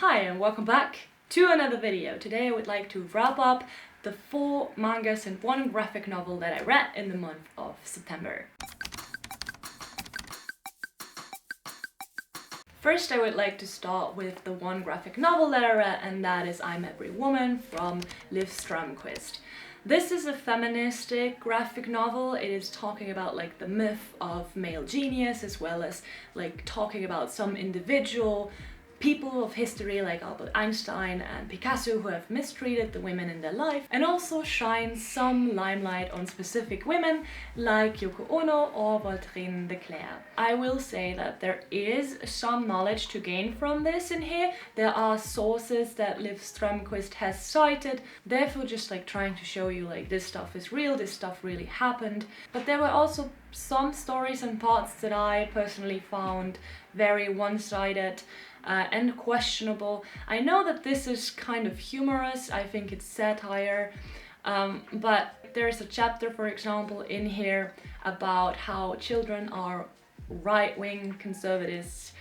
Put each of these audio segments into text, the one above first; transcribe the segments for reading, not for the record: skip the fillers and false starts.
Hi and welcome back to another video. Today I would like to wrap up the 4 mangas and 1 graphic novel that I read in the month of September. First I would like to start with the 1 graphic novel that I read, and that is I'm Every Woman from Strömquist. This is a feministic graphic novel. It is talking about like the myth of male genius, as well as like talking about some individual people of history like Albert Einstein and Picasso who have mistreated the women in their life, and also shines some limelight on specific women like Yoko Ono or Walterine de Clare. I will say that there is some knowledge to gain from this in here. There are sources that Liv Strömquist has cited, therefore just like trying to show you like this stuff is real, this stuff really happened. But there were also some stories and parts that I personally found very one-sided and questionable. I know that this is kind of humorous, I think it's satire, but there's a chapter, for example, in here about how children are right-wing conservatives.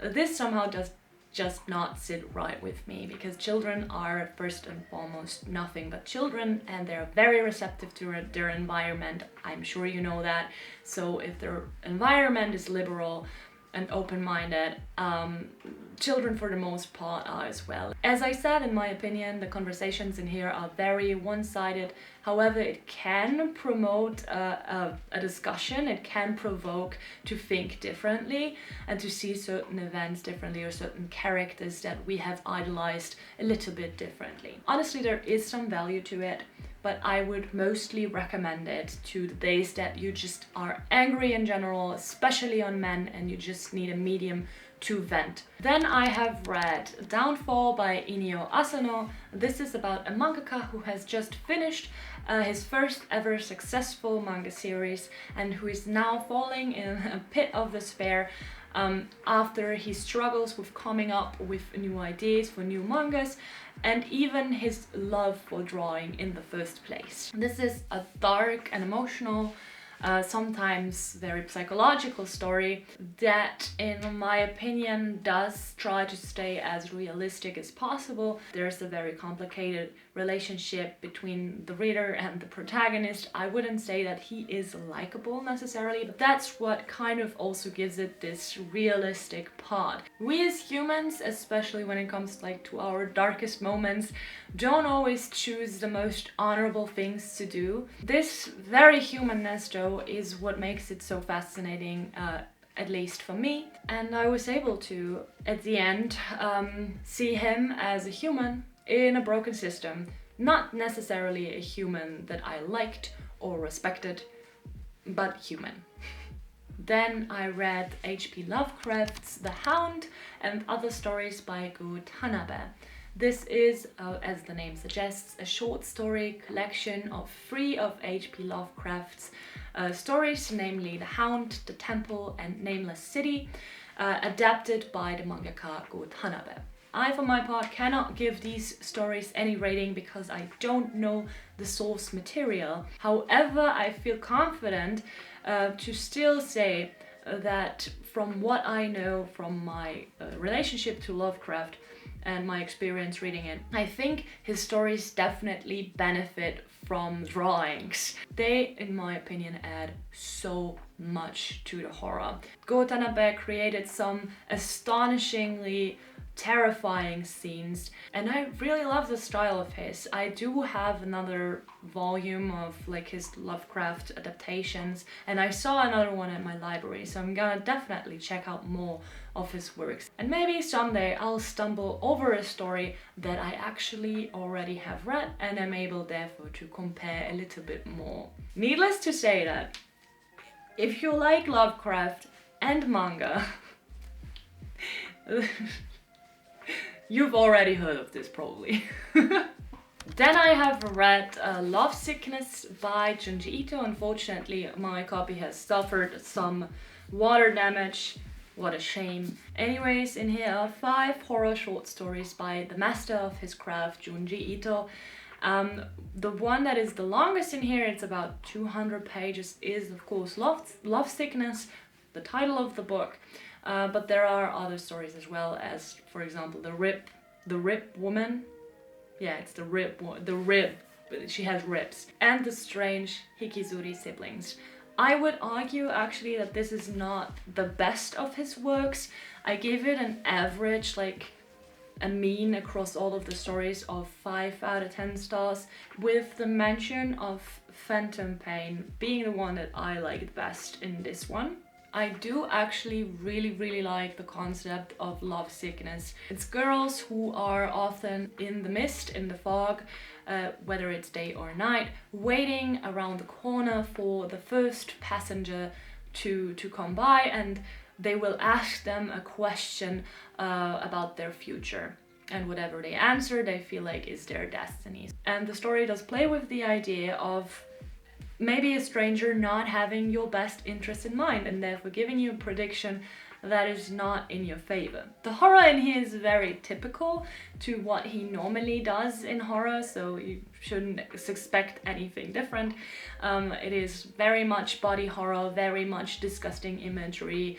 This somehow does just not sit right with me, because children are first and foremost nothing but children, and they're very receptive to their environment. I'm sure you know that. So if their environment is liberal and open-minded, children for the most part are as well. As I said, in my opinion, the conversations in here are very one-sided. However, it can promote a discussion, it can provoke to think differently and to see certain events differently or certain characters that we have idolized a little bit differently. Honestly, there is some value to it, but I would mostly recommend it to the days that you just are angry in general, especially on men, and you just need a medium to vent. Then I have read Downfall by Inio Asano. This is about a mangaka who has just finished his first ever successful manga series and who is now falling in a pit of despair after he struggles with coming up with new ideas for new mangas and even his love for drawing in the first place. This is a dark and emotional, sometimes very psychological story that, in my opinion, does try to stay as realistic as possible. There's a very complicated relationship between the reader and the protagonist. I wouldn't say that he is likable necessarily, but that's what kind of also gives it this realistic part. We as humans, especially when it comes like to our darkest moments, don't always choose the most honorable things to do. This very humanness though is what makes it so fascinating, at least for me, and I was able to, at the end, see him as a human in a broken system. Not necessarily a human that I liked or respected, but human. Then I read H.P. Lovecraft's The Hound and Other Stories by Tanabe. This is, as the name suggests, a short story collection of 3 of H.P. Lovecraft's stories, namely The Hound, The Temple and Nameless City, adapted by the mangaka Tanabe. I, for my part, cannot give these stories any rating because I don't know the source material. However, I feel confident to still say that from what I know from my relationship to Lovecraft and my experience reading it, I think his stories definitely benefit from drawings. They, in my opinion, add so much to the horror. Tanabe created some astonishingly terrifying scenes, and I really love the style of his. I do have another volume of like his Lovecraft adaptations, and I saw another one at my library, so I'm gonna definitely check out more of his works. And maybe someday I'll stumble over a story that I actually already have read and am able therefore to compare a little bit more. Needless to say that if you like Lovecraft and manga, you've already heard of this probably. Then I have read Lovesickness by Junji Ito. Unfortunately, my copy has suffered some water damage. What a shame. Anyways, in here are 5 horror short stories by the master of his craft, Junji Ito. The one that is the longest in here, it's about 200 pages, is of course Lovesickness, the title of the book. But there are other stories as well, as for example The Rip the rib woman. Yeah, it's the rib, she has ribs. And the strange Hikizuri siblings. I would argue actually that this is not the best of his works. I give it an average, like a mean across all of the stories of 5 out of 10 stars, with the mention of Phantom Pain being the one that I liked best in this one. I do actually really like the concept of lovesickness. It's girls who are often in the mist, in the fog, whether it's day or night, waiting around the corner for the first passenger to come by, and they will ask them a question about their future. And whatever they answer, they feel like is their destiny. And the story does play with the idea of maybe a stranger not having your best interest in mind and therefore giving you a prediction that is not in your favor. The horror in here is very typical to what he normally does in horror, so you shouldn't expect anything different. It is very much body horror, very much disgusting imagery,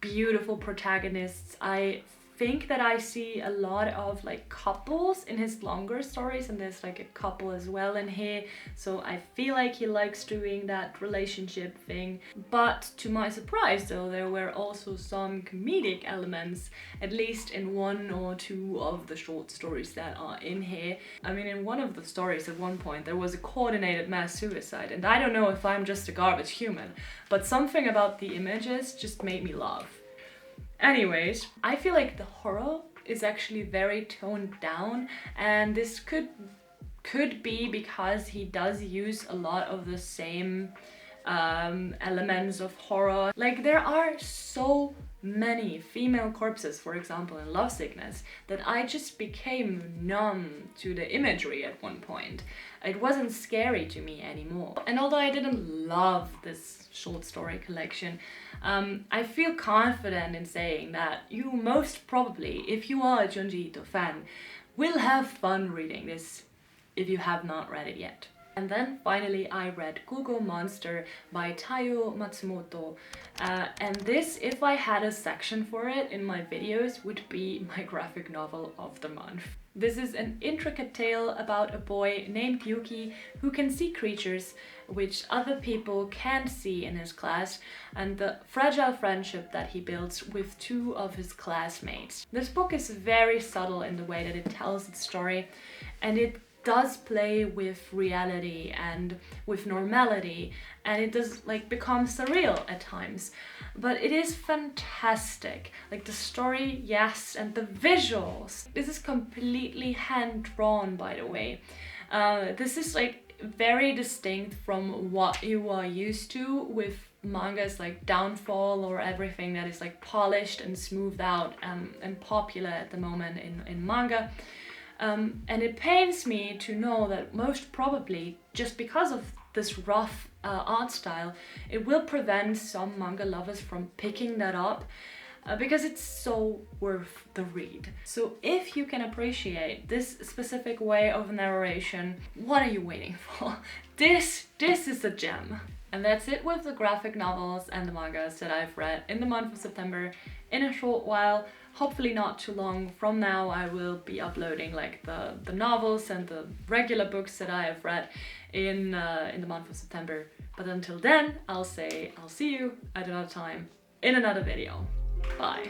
beautiful protagonists. I think that I see a lot of like couples in his longer stories, and there's like a couple as well in here, so I feel like he likes doing that relationship thing. But to my surprise though, there were also some comedic elements, at least in 1 or 2 of the short stories that are in here. I mean, in one of the stories at one point there was a coordinated mass suicide, and I don't know if I'm just a garbage human, but something about the images just made me laugh. Anyways, I feel like the horror is actually very toned down, and this could be because he does use a lot of the same elements of horror. Like, there are so many female corpses, for example, in Lovesickness, that I just became numb to the imagery at one point. It wasn't scary to me anymore. And although I didn't love this short story collection, I feel confident in saying that you most probably, if you are a Junji Ito fan, will have fun reading this if you have not read it yet. And then finally I read GoGo Monster by Taiyo Matsumoto, and this, if I had a section for it in my videos, would be my graphic novel of the month. This is an intricate tale about a boy named Yuki who can see creatures which other people can't see in his class, and the fragile friendship that he builds with 2 of his classmates. This book is very subtle in the way that it tells its story, and it does play with reality and with normality, and it does like become surreal at times, but it is fantastic. Like the story, yes, and the visuals. This is completely hand-drawn, by the way. This is like very distinct from what you are used to with mangas like Downfall or everything that is like polished and smoothed out and popular at the moment in manga. And it pains me to know that most probably, just because of this rough art style, it will prevent some manga lovers from picking that up, because it's so worth the read. So if you can appreciate this specific way of narration, what are you waiting for? This is a gem. And that's it with the graphic novels and the mangas that I've read in the month of September. In a short while, hopefully not too long from now, I will be uploading like the novels and the regular books that I have read in the month of September. But until then, I'll say I'll see you at another time in another video. Bye.